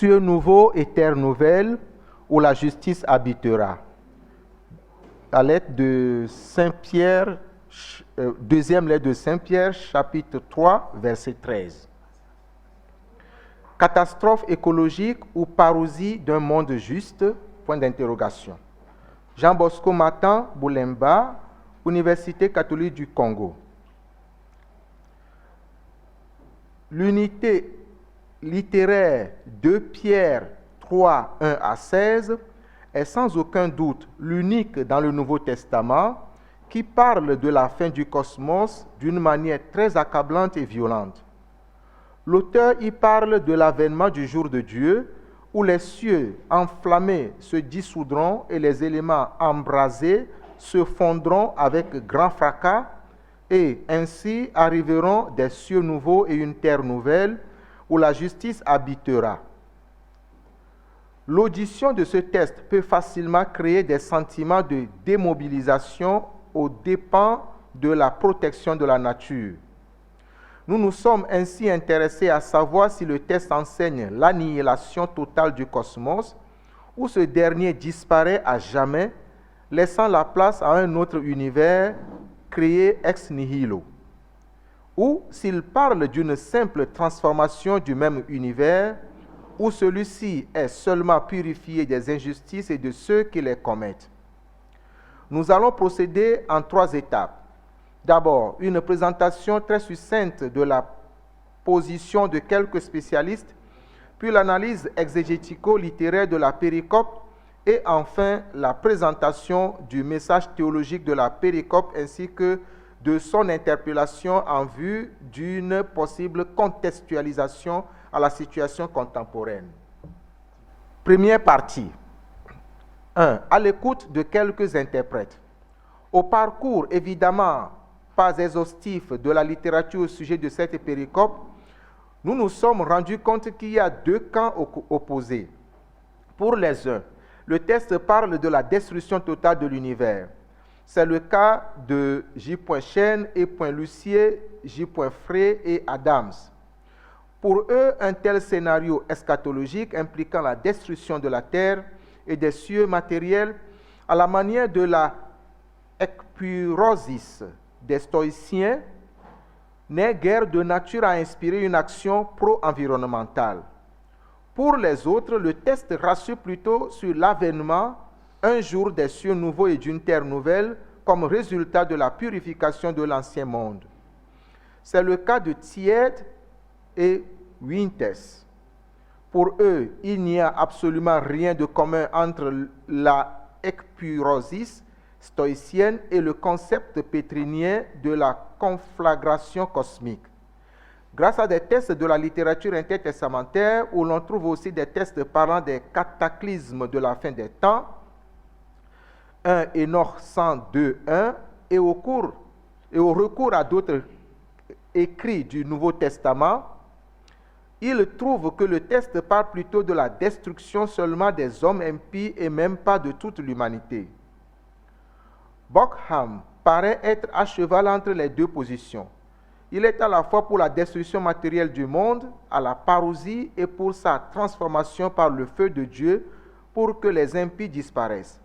cieux nouveaux et terre nouvelle, où la justice habitera. La lettre de Saint-Pierre, deuxième lettre de Saint-Pierre, chapitre 3, verset 13. Catastrophe écologique ou parousie d'un monde juste? Point d'interrogation. Jean Bosco Matan, Boulemba, Université catholique du Congo. L'unité littéraire 2 Pierre 3, 1 à 16 est sans aucun doute l'unique dans le Nouveau Testament qui parle de la fin du cosmos d'une manière très accablante et violente. L'auteur y parle de l'avènement du jour de Dieu, où les cieux enflammés se dissoudront et les éléments embrasés se fondront avec grand fracas, et ainsi arriveront des cieux nouveaux et une terre nouvelle, où la justice habitera. L'audition de ce texte peut facilement créer des sentiments de démobilisation aux dépens de la protection de la nature. Nous nous sommes ainsi intéressés à savoir si le texte enseigne l'annihilation totale du cosmos ou ce dernier disparaît à jamais, laissant la place à un autre univers créé ex nihilo. Ou s'il parle d'une simple transformation du même univers, où celui-ci est seulement purifié des injustices et de ceux qui les commettent. Nous allons procéder en 3 étapes. D'abord, une présentation très succincte de la position de quelques spécialistes, puis l'analyse exégético-littéraire de la péricope, et enfin la présentation du message théologique de la péricope ainsi que de son interpellation en vue d'une possible contextualisation à la situation contemporaine. Première partie. 1. À l'écoute de quelques interprètes. Au parcours évidemment pas exhaustif de la littérature au sujet de cette péricope, nous nous sommes rendus compte qu'il y a 2 camps opposés. Pour les uns, le texte parle de la destruction totale de l'univers. C'est le cas de J. Chêne et Lucier, J. Frey et Adams. Pour eux, un tel scénario eschatologique impliquant la destruction de la terre et des cieux matériels, à la manière de la ekpyrosis des stoïciens, n'est guère de nature à inspirer une action pro-environnementale. Pour les autres, le texte rassure plutôt sur l'avènement un jour des cieux nouveaux et d'une terre nouvelle comme résultat de la purification de l'ancien monde. C'est le cas de Thied et Winters. Pour eux, il n'y a absolument rien de commun entre la ekpyrosis stoïcienne et le concept pétrinien de la conflagration cosmique. Grâce à des textes de la littérature intertestamentaire, où l'on trouve aussi des textes parlant des cataclysmes de la fin des temps, 1 Enoch 102.1, et au recours à d'autres écrits du Nouveau Testament, il trouve que le texte parle plutôt de la destruction seulement des hommes impies et même pas de toute l'humanité. Bockham paraît être à cheval entre les 2 positions. Il est à la fois pour la destruction matérielle du monde, à la parousie, et pour sa transformation par le feu de Dieu pour que les impies disparaissent.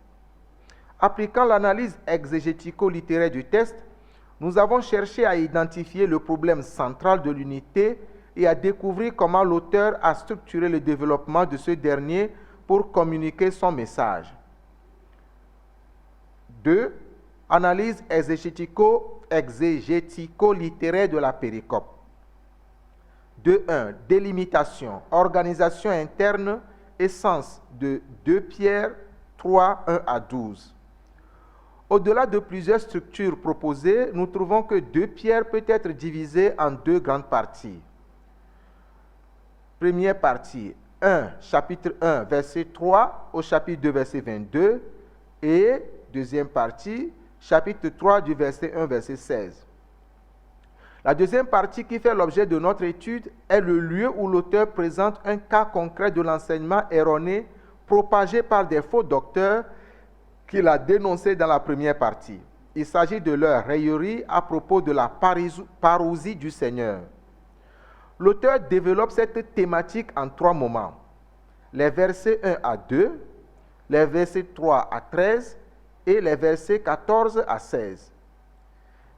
Appliquant l'analyse exégético-littéraire du texte, nous avons cherché à identifier le problème central de l'unité et à découvrir comment l'auteur a structuré le développement de ce dernier pour communiquer son message. 2. Analyse exégético-littéraire de la péricope. 2.1. Délimitation, organisation interne et sens de 2 Pierre 3, 1 à 12. Au-delà de plusieurs structures proposées, nous trouvons que 2 Pierre peut être divisé en 2 grandes parties. Première partie, 1, chapitre 1, verset 3 au chapitre 2, verset 22, et deuxième partie, chapitre 3 du verset 1, verset 16. La deuxième partie qui fait l'objet de notre étude est le lieu où l'auteur présente un cas concret de l'enseignement erroné propagé par des faux docteurs qu'il a dénoncé dans la première partie. Il s'agit de leur raillerie à propos de la parousie du Seigneur. L'auteur développe cette thématique en 3 moments. les versets 1 à 2, les versets 3 à 13 et les versets 14 à 16.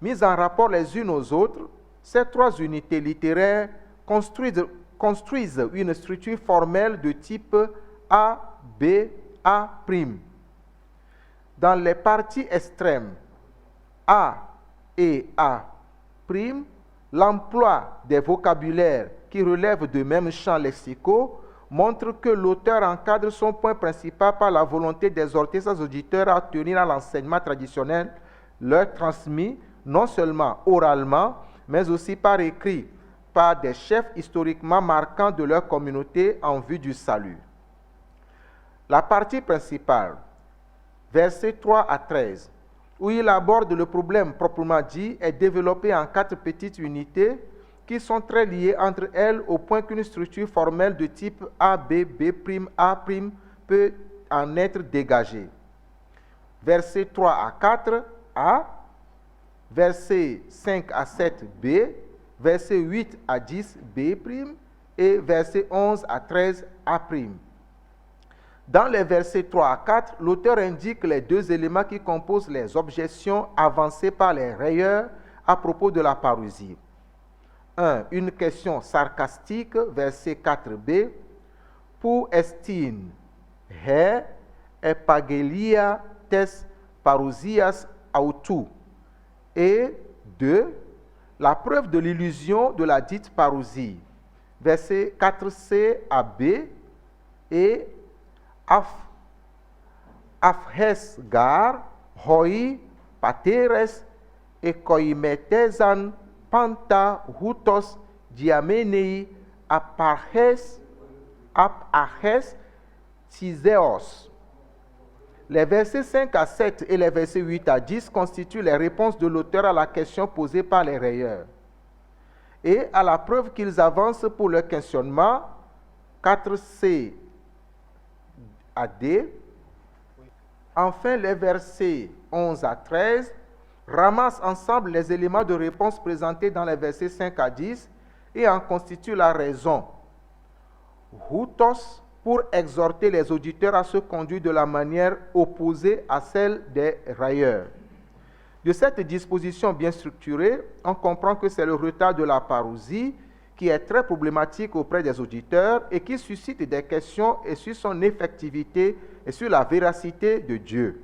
Mises en rapport les unes aux autres, ces trois unités littéraires construisent une structure formelle de type A, B, A'. Dans les parties extrêmes, A et A', l'emploi des vocabulaires qui relèvent de mêmes champs lexicaux montre que l'auteur encadre son point principal par la volonté d'exhorter ses auditeurs à tenir à l'enseignement traditionnel leur transmis non seulement oralement, mais aussi par écrit, par des chefs historiquement marquants de leur communauté en vue du salut. La partie principale, versets 3 à 13, où il aborde le problème proprement dit, est développée en 4 petites unités qui sont très liées entre elles au point qu'une structure formelle de type A, B, B', A' peut en être dégagée. Versets 3 à 4, A, versets 5 à 7, B, versets 8 à 10, B', et versets 11 à 13, A'. Dans les versets 3 à 4, l'auteur indique les 2 éléments qui composent les objections avancées par les rayeurs à propos de la parousie. 1. Une question sarcastique, verset 4b, pour estin, he, epagelia tes parousias autou. Et 2. La preuve de l'illusion de la dite parousie, verset 4c à b, et afhes gar, hoi, pateres, ekoimetezan, panta, hutos, diamenei, aparhes, tiseos. Les versets 5 à 7 et les versets 8 à 10 constituent les réponses de l'auteur à la question posée par les rayeurs et à la preuve qu'ils avancent pour leur questionnement, 4c à D. Enfin, les versets 11 à 13 ramassent ensemble les éléments de réponse présentés dans les versets 5 à 10 et en constituent la raison. Hutos, pour exhorter les auditeurs à se conduire de la manière opposée à celle des railleurs. De cette disposition bien structurée, on comprend que c'est le retard de la parousie qui est très problématique auprès des auditeurs et qui suscite des questions et sur son effectivité et sur la véracité de Dieu.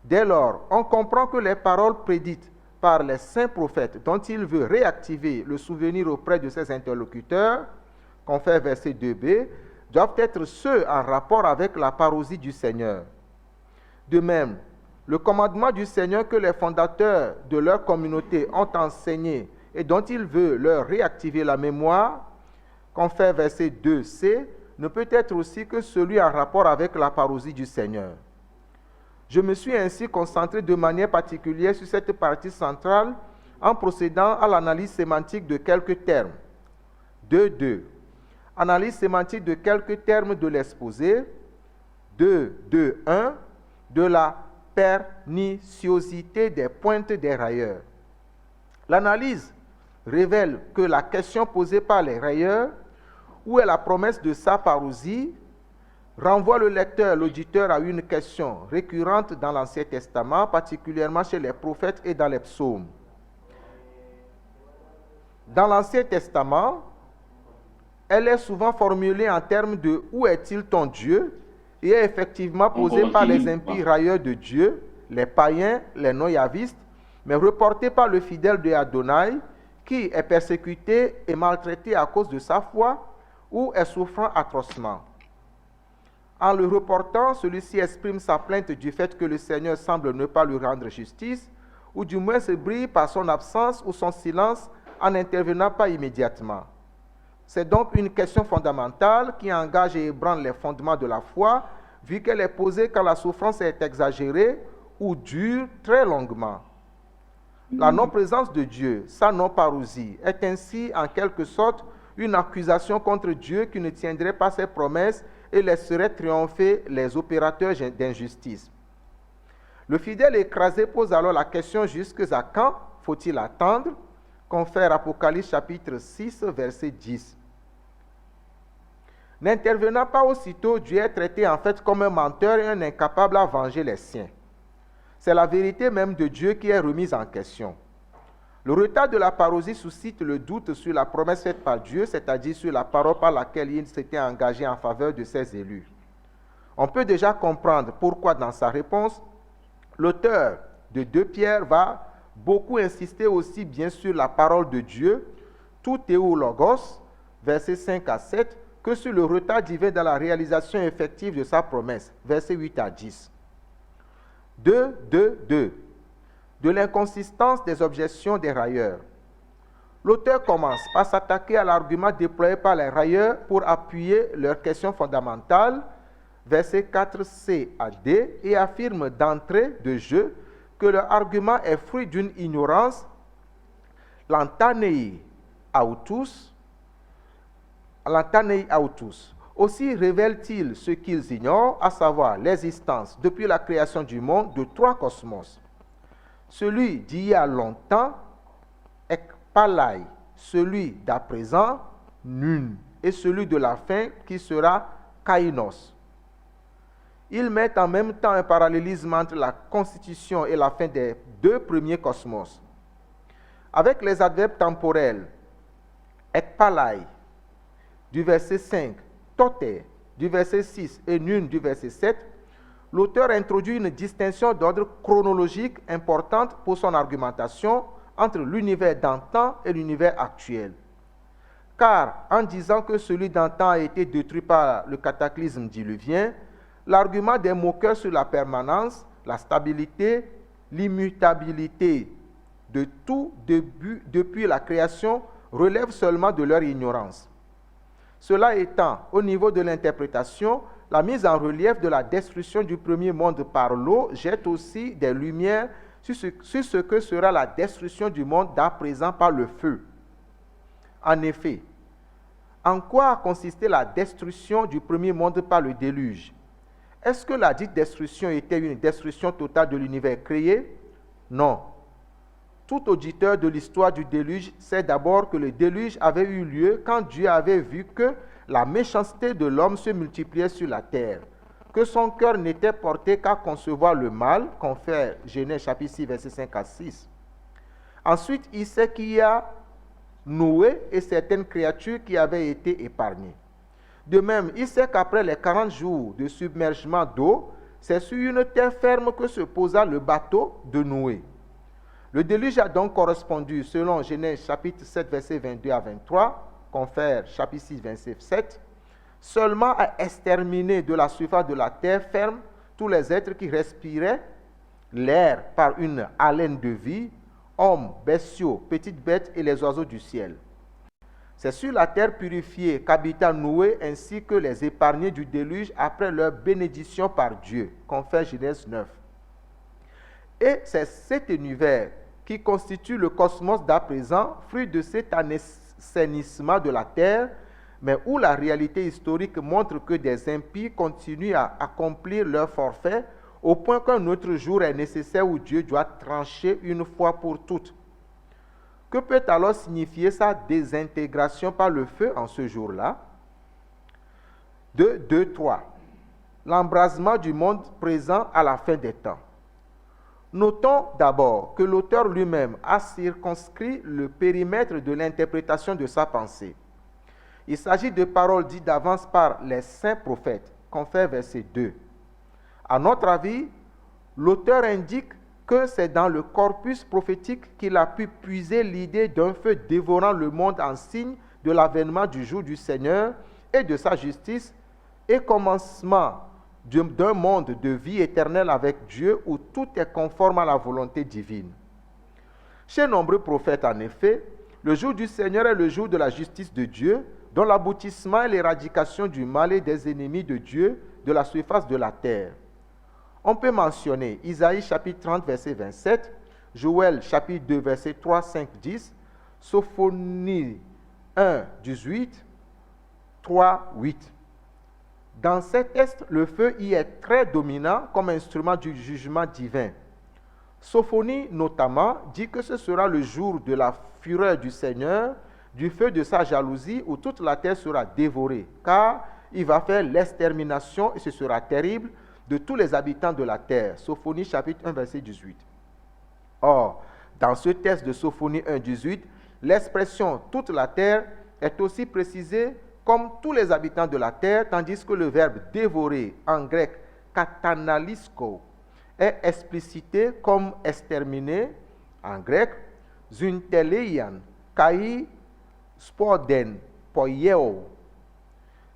Dès lors, on comprend que les paroles prédites par les saints prophètes dont il veut réactiver le souvenir auprès de ses interlocuteurs, qu'on fait verset 2b, doivent être ceux en rapport avec la parousie du Seigneur. De même, le commandement du Seigneur que les fondateurs de leur communauté ont enseigné et dont il veut leur réactiver la mémoire, qu'on fait verset 2c, ne peut être aussi que celui en rapport avec la parousie du Seigneur. Je me suis ainsi concentré de manière particulière sur cette partie centrale en procédant à l'analyse sémantique de quelques termes. 2.2. Analyse sémantique de quelques termes de l'exposé. 2.2.1. De la perniciosité des pointes des railleurs. L'analyse révèle que la question posée par les railleurs, où est la promesse de sa parousie, renvoie le lecteur, l'auditeur à une question récurrente dans l'Ancien Testament, particulièrement chez les prophètes et dans les psaumes. Dans l'Ancien Testament, elle est souvent formulée en termes de « Où est-il ton Dieu ?» et est effectivement posée par les impies railleurs de Dieu, les païens, les non-yavistes, mais reportée par le fidèle de Adonai, qui est persécuté et maltraité à cause de sa foi ou est souffrant atrocement. En le reportant, celui-ci exprime sa plainte du fait que le Seigneur semble ne pas lui rendre justice, ou du moins se brille par son absence ou son silence en n'intervenant pas immédiatement. C'est donc une question fondamentale qui engage et ébranle les fondements de la foi, vu qu'elle est posée quand la souffrance est exagérée ou dure très longuement. La non-présence de Dieu, sa non-parousie, est ainsi en quelque sorte une accusation contre Dieu qui ne tiendrait pas ses promesses et laisserait triompher les opérateurs d'injustice. Le fidèle écrasé pose alors la question jusqu'à quand faut-il attendre? Confère Apocalypse chapitre 6, verset 10. N'intervenant pas aussitôt, Dieu est traité en fait comme un menteur et un incapable à venger les siens. C'est la vérité même de Dieu qui est remise en question. Le retard de la parousie suscite le doute sur la promesse faite par Dieu, c'est-à-dire sur la parole par laquelle il s'était engagé en faveur de ses élus. On peut déjà comprendre pourquoi dans sa réponse, l'auteur de 2 Pierre va beaucoup insister aussi bien sur la parole de Dieu, tout théologos, versets 5 à 7, que sur le retard divin dans la réalisation effective de sa promesse, versets 8 à 10. 2. De l'inconsistance des objections des railleurs. L'auteur commence par s'attaquer à l'argument déployé par les railleurs pour appuyer leur question fondamentale, versets 4c à d, et affirme d'entrée de jeu que leur argument est fruit d'une ignorance, lantanei autus. Aussi révèle-t-il ce qu'ils ignorent, à savoir l'existence depuis la création du monde de 3 cosmos. Celui d'il y a longtemps, ekpalai, celui d'à présent, nun, et celui de la fin qui sera kainos. Ils mettent en même temps un parallélisme entre la constitution et la fin des 2 premiers cosmos. Avec les adverbes temporels, ekpalai, du verset 5, tote, du verset 6 et nun du verset 7, l'auteur introduit une distinction d'ordre chronologique importante pour son argumentation entre l'univers d'antan et l'univers actuel. Car en disant que celui d'antan a été détruit par le cataclysme diluvien, l'argument des moqueurs sur la permanence, la stabilité, l'immutabilité de tout depuis la création relève seulement de leur ignorance. Cela étant, au niveau de l'interprétation, la mise en relief de la destruction du premier monde par l'eau jette aussi des lumières sur ce que sera la destruction du monde d'à présent par le feu. En effet, en quoi a consisté la destruction du premier monde par le déluge? Est-ce que la dite destruction était une destruction totale de l'univers créé? Non. Tout auditeur de l'histoire du déluge sait d'abord que le déluge avait eu lieu quand Dieu avait vu que la méchanceté de l'homme se multipliait sur la terre, que son cœur n'était porté qu'à concevoir le mal, confère Genèse chapitre 6, versets 5 à 6. Ensuite, il sait qu'il y a Noé et certaines créatures qui avaient été épargnées. De même, il sait qu'après les 40 jours de submergement d'eau, c'est sur une terre ferme que se posa le bateau de Noé. Le déluge a donc correspondu, selon Genèse chapitre 7, versets 22 à 23, confère chapitre 6, verset 7, seulement à exterminer de la surface de la terre ferme tous les êtres qui respiraient l'air par une haleine de vie, hommes, bestiaux, petites bêtes et les oiseaux du ciel. C'est sur la terre purifiée qu'habita Noé ainsi que les épargnés du déluge après leur bénédiction par Dieu, confère Genèse 9. Et c'est cet univers qui constitue le cosmos d'à présent, fruit de cet assainissement de la terre, mais où la réalité historique montre que des impies continuent à accomplir leur forfait, au point qu'un autre jour est nécessaire où Dieu doit trancher une fois pour toutes. Que peut alors signifier sa désintégration par le feu en ce jour-là? 2.3. L'embrasement du monde présent à la fin des temps. Notons d'abord que l'auteur lui-même a circonscrit le périmètre de l'interprétation de sa pensée. Il s'agit de paroles dites d'avance par les saints prophètes, confère verset 2. À notre avis, l'auteur indique que c'est dans le corpus prophétique qu'il a pu puiser l'idée d'un feu dévorant le monde en signe de l'avènement du jour du Seigneur et de sa justice et commencement d'un monde de vie éternelle avec Dieu où tout est conforme à la volonté divine. Chez nombreux prophètes, en effet, le jour du Seigneur est le jour de la justice de Dieu, dont l'aboutissement est l'éradication du mal et des ennemis de Dieu de la surface de la terre. On peut mentionner Isaïe chapitre 30, verset 27, Joël chapitre 2, verset 3, 5, 10, Sophonie 1, 18, 3, 8. Dans cet est, le feu y est très dominant comme instrument du jugement divin. Sophonie, notamment, dit que ce sera le jour de la fureur du Seigneur, du feu de sa jalousie, où toute la terre sera dévorée, car il va faire l'extermination, et ce sera terrible, de tous les habitants de la terre. Sophonie chapitre 1, verset 18. Or, dans ce texte de Sophonie 1, 18, l'expression « toute la terre » est aussi précisée comme tous les habitants de la terre, tandis que le verbe « dévorer » en grec « katanalisko » est explicité comme « exterminer » en grec « zunteleian kai spoden poieo ».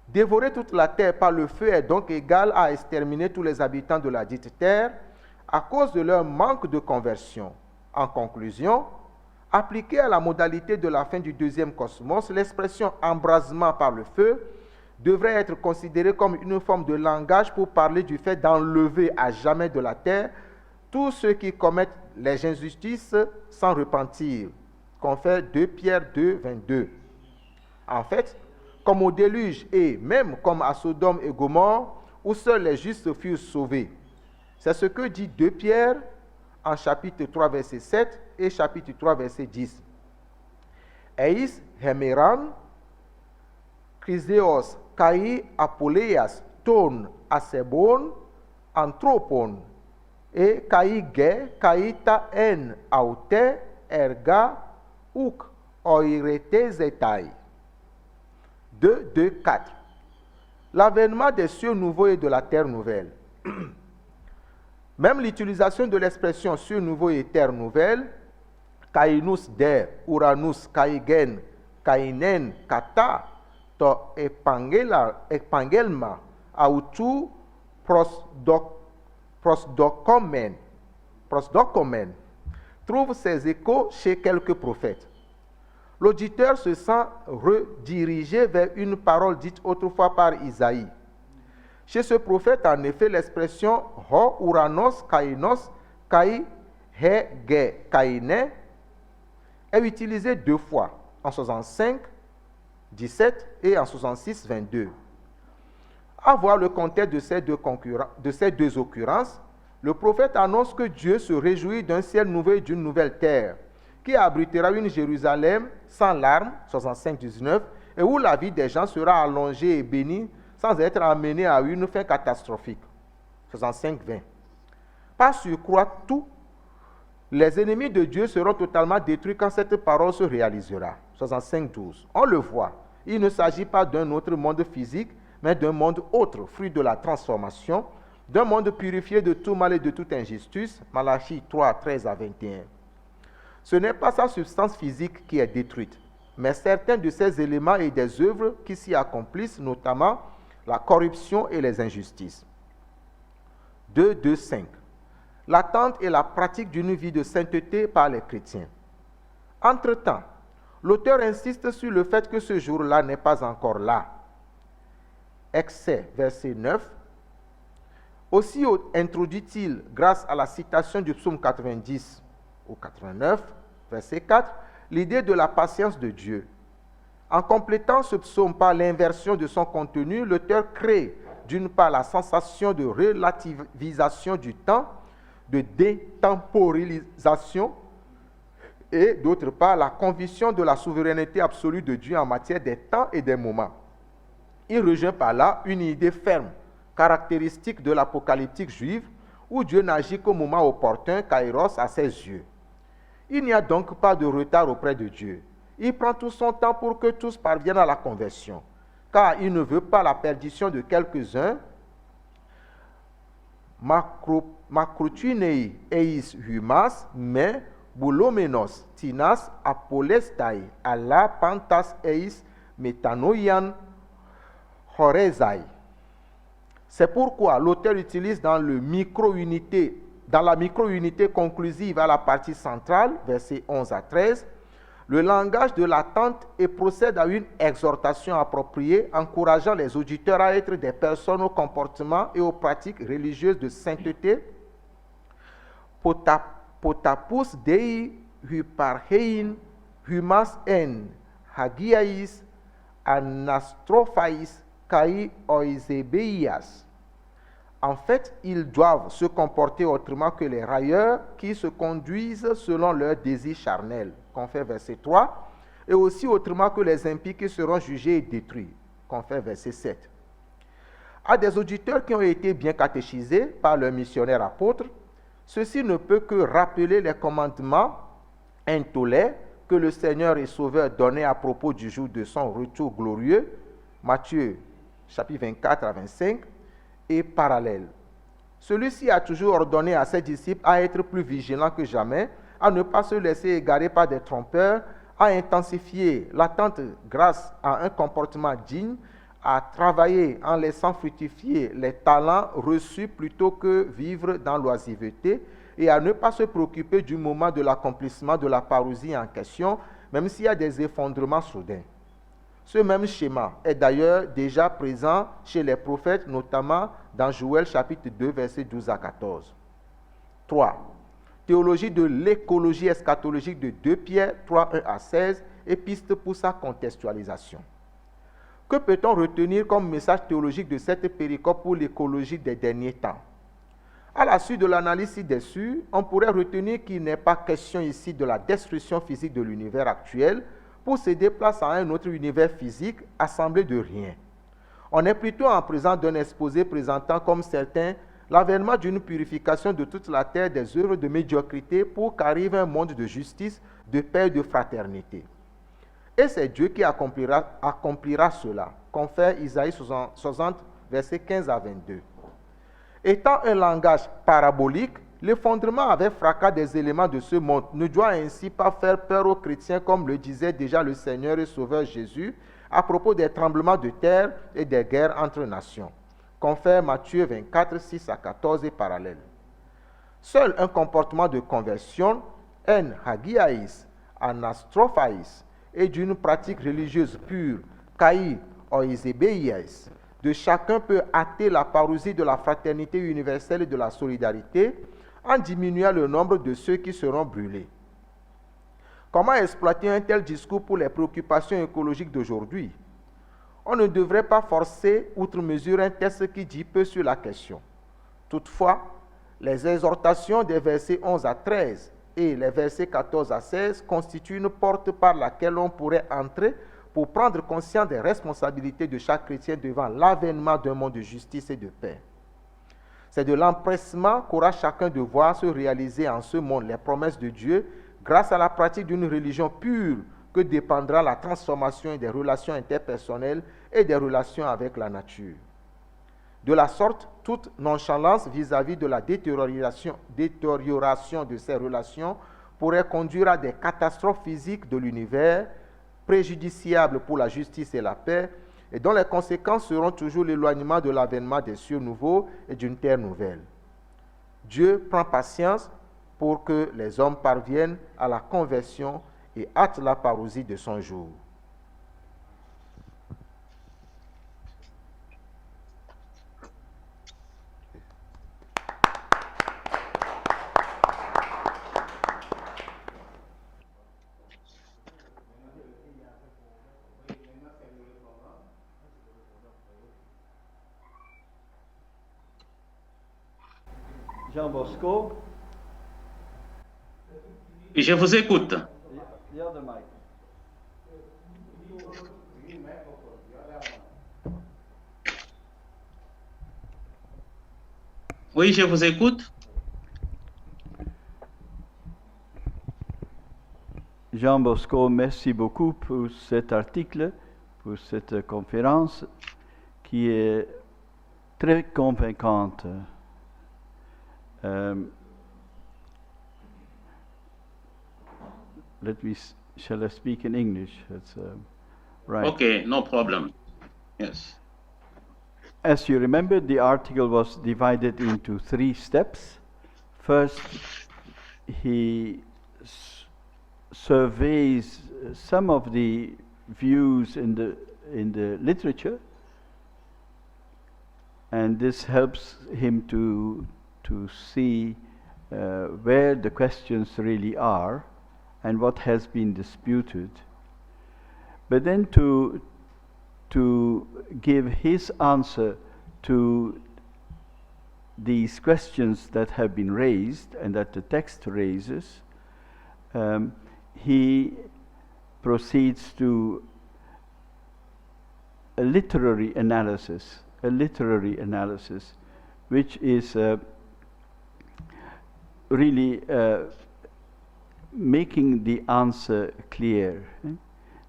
Dévorer toute la terre par le feu est donc égal à exterminer tous les habitants de la dite terre à cause de leur manque de conversion. En conclusion, appliquée à la modalité de la fin du deuxième cosmos, l'expression « embrasement par le feu » devrait être considérée comme une forme de langage pour parler du fait d'enlever à jamais de la terre tous ceux qui commettent les injustices sans repentir. Confère 2 Pierre 2, 22. En fait, comme au déluge et même comme à Sodome et Gomorrhe, où seuls les justes furent sauvés. C'est ce que dit 2 Pierre en chapitre 3, verset 7 et chapitre 3, verset 10. Eis hemeran, chryseos kai apoleias ton asebon, anthropon, et kai ge kai ta en aute erga uk oirete zetai. 2, 2, 4. L'avènement des cieux nouveaux et de la terre nouvelle. Même l'utilisation de l'expression cieux nouveaux et terre nouvelle, kainus der, uranus, kaigen, kainen, kata, to epangelma, autu prosdokomen, trouve ses échos chez quelques prophètes. L'auditeur se sent redirigé vers une parole dite autrefois par Isaïe. Chez ce prophète, en effet, l'expression « ho uranos kainos kai he ge kaine » est utilisée 2 fois, en 65, 17 et en 66, 22. À voir le contexte de ces deux occurrences, le prophète annonce que Dieu se réjouit d'un ciel nouveau et d'une nouvelle terre, qui abritera une Jérusalem sans larmes, 65, 19, et où la vie des gens sera allongée et bénie sans être amenée à une fin catastrophique, 65, 20. Par surcroît, tous les ennemis de Dieu seront totalement détruits quand cette parole se réalisera, 65, 12. On le voit, il ne s'agit pas d'un autre monde physique, mais d'un monde autre, fruit de la transformation, d'un monde purifié de tout mal et de toute injustice, Malachie 3, 13 à 21. Ce n'est pas sa substance physique qui est détruite, mais certains de ses éléments et des œuvres qui s'y accomplissent, notamment la corruption et les injustices. 2, 2, 5. L'attente et la pratique d'une vie de sainteté par les chrétiens. Entre-temps, l'auteur insiste sur le fait que ce jour-là n'est pas encore là. Excès, verset 9. Aussi introduit-il, grâce à la citation du psaume 90 au 89, verset 4, l'idée de la patience de Dieu. En complétant ce psaume par l'inversion de son contenu, l'auteur crée d'une part la sensation de relativisation du temps, de détemporalisation, et d'autre part la conviction de la souveraineté absolue de Dieu en matière des temps et des moments. Il rejoint par là une idée ferme, caractéristique de l'apocalyptique juive, où Dieu n'agit qu'au moment opportun, kairos, à ses yeux. Il n'y a donc pas de retard auprès de Dieu. Il prend tout son temps pour que tous parviennent à la conversion, car il ne veut pas la perdition de quelques-uns. Makrotunei eis humas, mais boulomenos tinas apolestai, alla pantas eis metanoian horezai. C'est pourquoi l'auteur utilise dans la micro-unité conclusive à la partie centrale, versets 11 à 13, le langage de l'attente et procède à une exhortation appropriée, encourageant les auditeurs à être des personnes au comportement et aux pratiques religieuses de sainteté. Potapus dei hyparchein humas en hagiais anastophais kai oisebeias. En fait, ils doivent se comporter autrement que les railleurs qui se conduisent selon leurs désirs charnels, confère verset 3, et aussi autrement que les impies qui seront jugés et détruits, confère verset 7. À des auditeurs qui ont été bien catéchisés par leurs missionnaires apôtres, ceci ne peut que rappeler les commandements intolés que le Seigneur et Sauveur donnait à propos du jour de son retour glorieux, Matthieu chapitre 24 à 25, et parallèle. Celui-ci a toujours ordonné à ses disciples à être plus vigilants que jamais, à ne pas se laisser égarer par des trompeurs, à intensifier l'attente grâce à un comportement digne, à travailler en laissant fructifier les talents reçus plutôt que vivre dans l'oisiveté, et à ne pas se préoccuper du moment de l'accomplissement de la parousie en question, même s'il y a des effondrements soudains. Ce même schéma est d'ailleurs déjà présent chez les prophètes, notamment dans Joël chapitre 2, versets 12 à 14. 3. Théologie de l'écologie eschatologique de 2 Pierre 3, 1 à 16 et piste pour sa contextualisation. Que peut-on retenir comme message théologique de cette péricope pour l'écologie des derniers temps? À la suite de l'analyse ci-dessus, on pourrait retenir qu'il n'est pas question ici de la destruction physique de l'univers actuel pour céder place à un autre univers physique assemblé de rien. On est plutôt en présence d'un exposé présentant comme certain l'avènement d'une purification de toute la terre des œuvres de médiocrité pour qu'arrive un monde de justice, de paix et de fraternité. Et c'est Dieu qui accomplira cela, confère Isaïe 60, versets 15 à 22. Étant un langage parabolique, l'effondrement avec fracas des éléments de ce monde ne doit ainsi pas faire peur aux chrétiens comme le disait déjà le Seigneur et Sauveur Jésus à propos des tremblements de terre et des guerres entre nations. Confère Matthieu 24, 6 à 14 et parallèle. Seul un comportement de conversion, en hagiaïs, anastrophaïs, et d'une pratique religieuse pure, kai oisebeias, de chacun peut hâter la parousie de la fraternité universelle et de la solidarité en diminuant le nombre de ceux qui seront brûlés. Comment exploiter un tel discours pour les préoccupations écologiques d'aujourd'hui? On ne devrait pas forcer outre mesure un texte qui dit peu sur la question. Toutefois, les exhortations des versets 11 à 13 et les versets 14 à 16 constituent une porte par laquelle on pourrait entrer pour prendre conscience des responsabilités de chaque chrétien devant l'avènement d'un monde de justice et de paix. C'est de l'empressement qu'aura chacun de voir se réaliser en ce monde les promesses de Dieu grâce à la pratique d'une religion pure que dépendra la transformation des relations interpersonnelles et des relations avec la nature. De la sorte, toute nonchalance vis-à-vis de la détérioration de ces relations pourrait conduire à des catastrophes physiques de l'univers, préjudiciables pour la justice et la paix, et dont les conséquences seront toujours l'éloignement de l'avènement des cieux nouveaux et d'une terre nouvelle. Dieu prend patience pour que les hommes parviennent à la conversion et hâte la parousie de son jour. Jean Bosco. Je vous écoute. The other mic. Oui, je vous écoute. Jean Bosco, merci beaucoup pour cet article, pour cette conférence qui est très convaincante. Shall I speak in English? That's right. Okay, no problem. Yes. As you remember, the article was divided into 3 steps. First, he surveys some of the views in the literature, and this helps him to see where the questions really are and what has been disputed. But then to give his answer to these questions that have been raised and that the text raises, he proceeds to a literary analysis a literary analysis, which is really making the answer clear.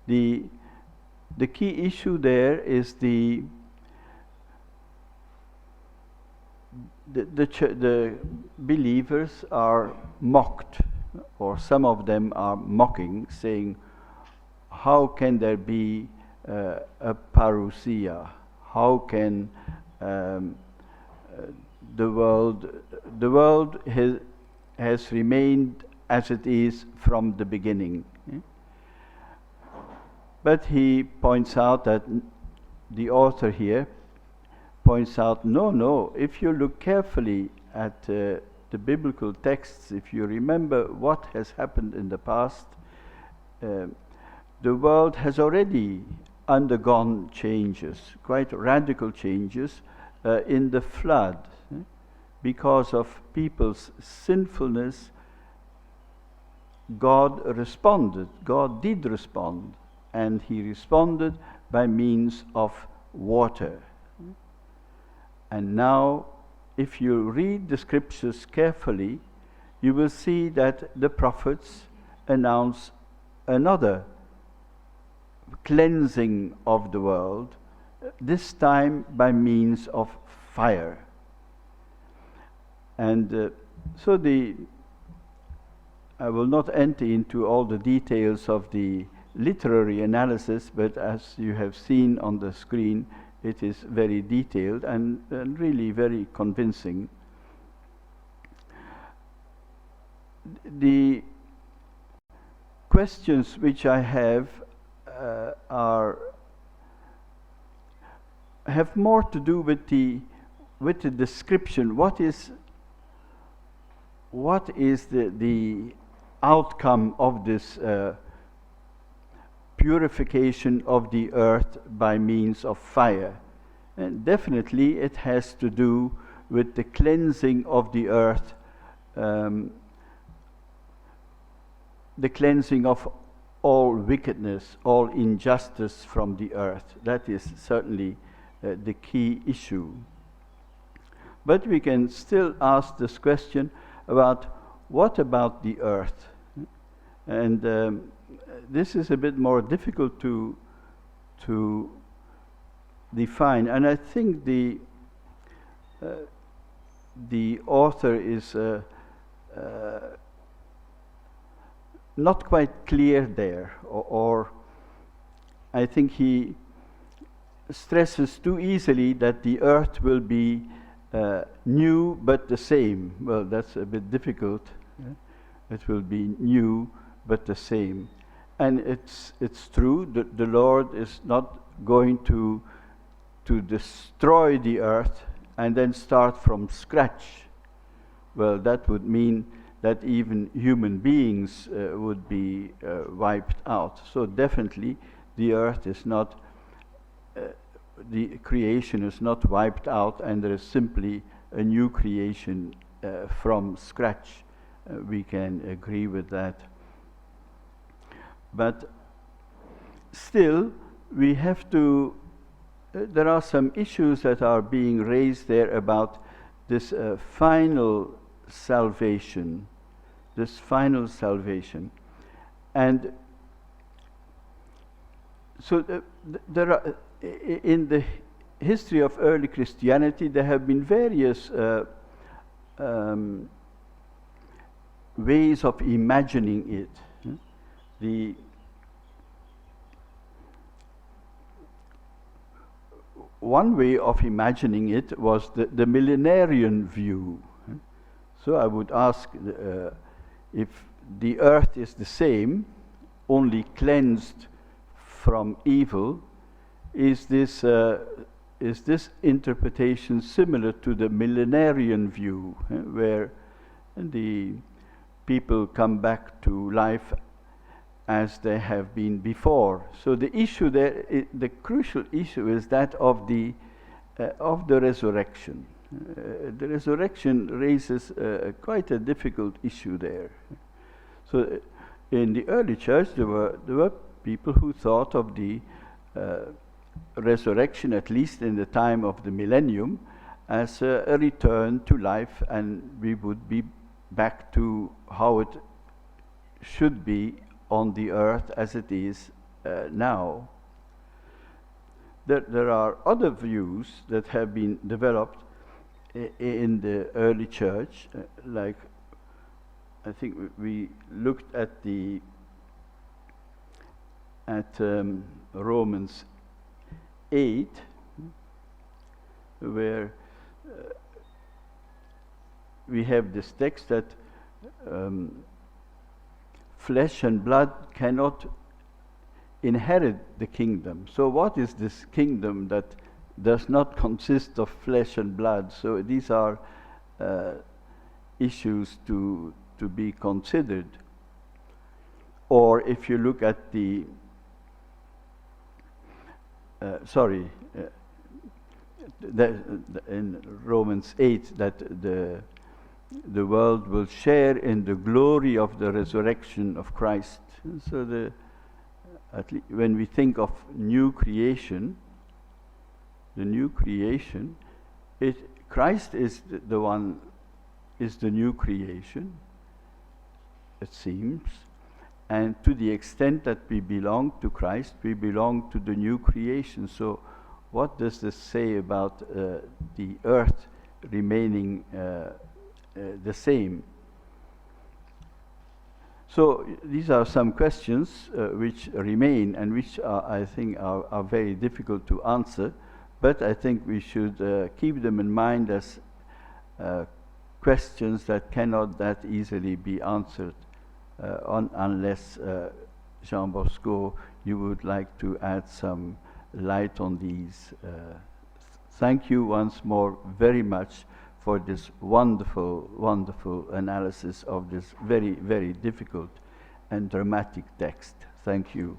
The key issue there is the believers are mocked, or some of them are mocking, saying, how can there be a parousia? How can the world has remained as it is from the beginning? But he points out that the author here points out, no, if you look carefully at the biblical texts, if you remember what has happened in the past, the world has already undergone changes, quite radical changes, in the flood. Because of people's sinfulness, God responded. God did respond, and he responded by means of water. And now, if you read the scriptures carefully, you will see that the prophets announce another cleansing of the world, this time by means of fire. And so I will not enter into all the details of the literary analysis, but as you have seen on the screen, it is very detailed and really very convincing. The questions which I have have more to do with the description. What is the outcome of this purification of the earth by means of fire? And definitely it has to do with the cleansing of the earth, the cleansing of all wickedness, all injustice from the earth. That is certainly the key issue. But we can still ask this question about what about the earth? And this is a bit more difficult to define, and I think the author is not quite clear there, or I think he stresses too easily that the earth will be new but the same. Well, that's a bit difficult. It will be new but the same. And it's true that the Lord is not going to destroy the earth and then start from scratch. Well, that would mean that even human beings would be wiped out. So definitely the earth is not, the creation is not wiped out, and there is simply a new creation from scratch. We can agree with that. But still, we have to, there are some issues that are being raised there about this final salvation, And so there are, in the history of early Christianity, there have been various ways of imagining it. One way of imagining it was the millenarian view. So I would ask if the earth is the same, only cleansed from evil, is this interpretation similar to the millenarian view, where the people come back to life as they have been before? So the issue there, the crucial issue is that of the resurrection. The resurrection raises quite a difficult issue there. So in the early church, there were people who thought of the resurrection, at least in the time of the millennium, as a return to life, and we would be back to how it should be on the earth as it is now. There are other views that have been developed in the early church, like I think we looked at Romans 8, where we have this text that flesh and blood cannot inherit the kingdom. So what is this kingdom that does not consist of flesh and blood? So these are issues to be considered. Or if you look at the in Romans 8, that the world will share in the glory of the resurrection of Christ. So when we think of new creation, the new creation, Christ is the one, is the new creation, it seems. And to the extent that we belong to Christ, we belong to the new creation. So what does this say about the earth remaining the same? So these are some questions which remain and which I think are very difficult to answer, but I think we should keep them in mind as questions that cannot that easily be answered unless, Jean Bosco, you would like to add some light on these. Thank you once more very much for this wonderful, wonderful analysis of this very, very difficult and dramatic text. Thank you.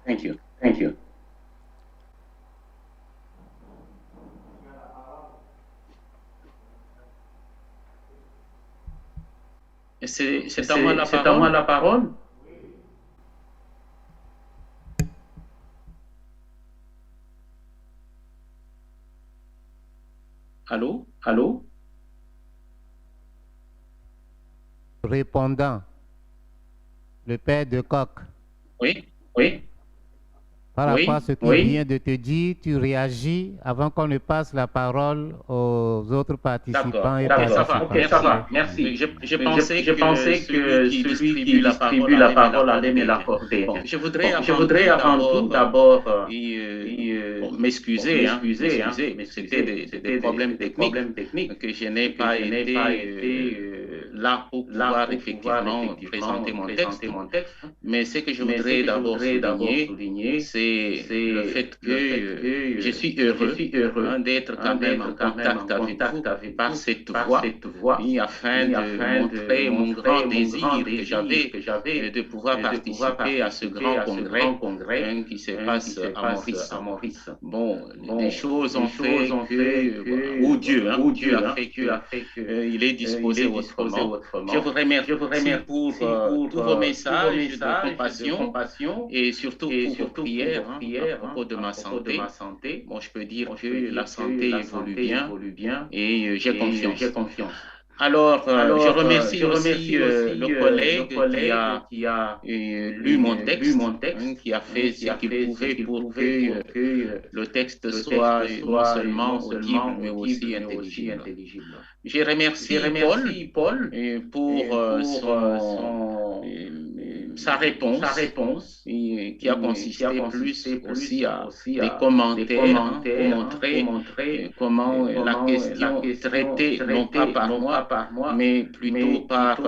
Thank you. Thank you. C'est à moi la parole. Allô? Allô? Répondant, le père de Coq. Oui, oui. Par rapport à ce qu'il vient de te dire, tu réagis avant qu'on ne passe la parole aux autres participants et participantes. Ça va, merci. Je pensais que celui qui distribue la parole allait me l'accorder. Bon, je voudrais avant tout d'abord m'excuser, mais c'était des problèmes techniques que je n'ai pas été là pour pouvoir effectivement présenter mon texte. Mais ce que je voudrais d'abord souligner, c'est le fait que je suis heureux d'être quand même en contact avec vous par cette voie, afin de montrer mon grand désir que j'avais de pouvoir participer à ce grand congrès qui se passe à Maurice. Bon, les choses ont fait que, ou Dieu a fait qu'il est disposé autrement. Je vous remercie pour tous vos messages de compassion et surtout pour vos prières à propos de ma santé. Bon, je peux dire que la santé évolue bien et j'ai confiance. Alors, je remercie aussi le collègue qui a lu mon texte, qui a fait ce qu'il pouvait pour que le texte soit non seulement audible, mais aussi intelligible. Je remercie Paul pour sa réponse qui a consisté plus aussi à des commentaires pour montrer comment la question traitée non pas par moi, mais plutôt par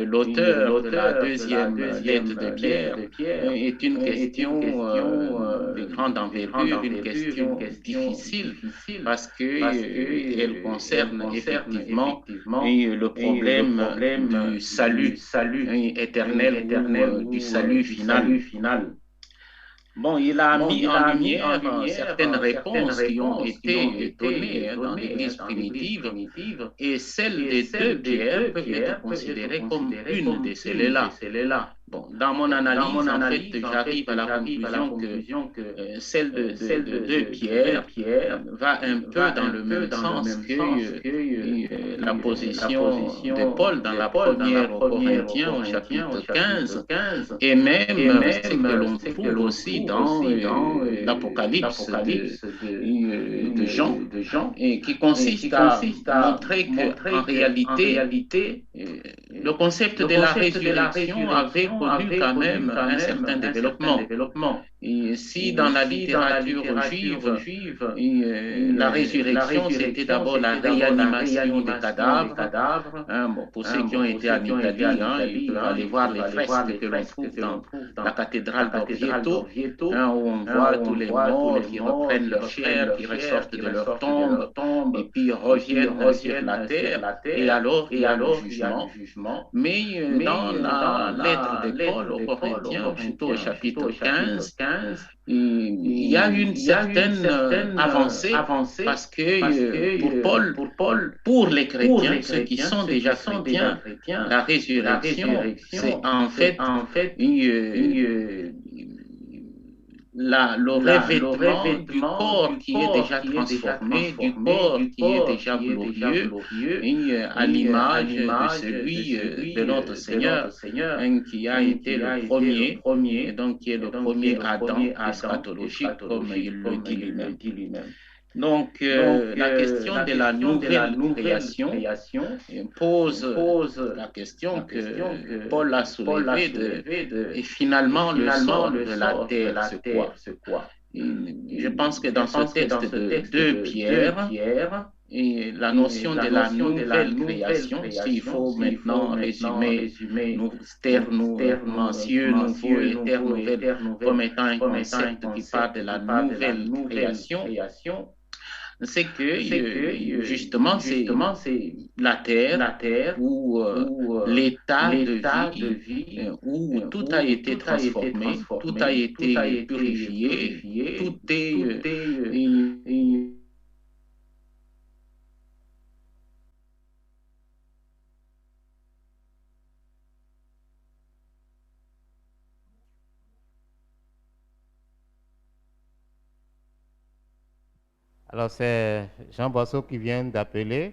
l'auteur de la deuxième lettre de Pierre est une question de grande envergure, une question difficile parce qu'elle concerne effectivement le problème du salut éternel, du salut final. Bon, il a mis en lumière certaines réponses qui ont été données dans l'Église primitive, et celles des deux Pierres peuvent être considérées comme une de celles-là. Bon, dans mon analyse, en fait, j'arrive à la conclusion que celle de 2 Pierre va un peu dans le même sens que la position de Paul dans la première aux Corinthiens au chapitre 15, et même ce que l'on trouve aussi dans l'Apocalypse de Jean, et qui consiste à montrer qu'en réalité, le concept de la résurrection avait connu quand même un certain développement. Et si dans la littérature juive, la résurrection, c'était d'abord la réanimation des cadavres. Bon, pour ceux qui ont été en Italie, ils peuvent aller voir les fresques que l'on trouve dans la cathédrale d'Orvieto, où on voit tous les morts qui reprennent leur chair, qui ressortent de leur tombe, et puis reviennent sur la terre, et alors il y a le jugement. Mais dans la lettre de Paul aux Corinthiens, plutôt au chapitre 15, il y a une certaine avancée parce que pour Paul, pour les chrétiens, ceux qui sont déjà chrétiens, la résurrection, c'est en fait le revêtement du corps qui est déjà transformé, du corps qui est déjà glorieux, à l'image de celui de notre Seigneur, qui a été le premier, donc qui est le premier Adam eschatologique, comme il le dit lui-même. Donc, la question de la nouvelle création pose la question que Paul a soulevée et finalement le sort de la terre, c'est quoi? Je pense que dans ce texte de 2 Pierre, et la notion de la nouvelle création, s'il faut maintenant résumer terre cieux nouveau et terre nouvelle comme étant un concept qui parle de la nouvelle création, c'est que justement c'est la terre ou l'état de vie où tout a été transformé, tout a été purifié, tout est Alors, c'est Jean Boisseau qui vient d'appeler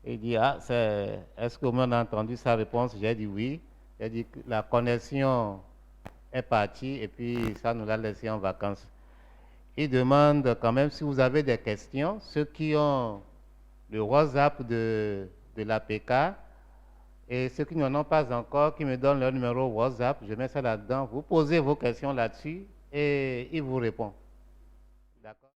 et dit, est-ce que vous m'avez entendu sa réponse? J'ai dit oui. Il a dit que la connexion est partie et puis ça nous l'a laissé en vacances. Il demande quand même si vous avez des questions, ceux qui ont le WhatsApp de l'APK et ceux qui n'en ont pas encore, qui me donnent leur numéro WhatsApp, je mets ça là-dedans. Vous posez vos questions là-dessus et il vous répond. D'accord?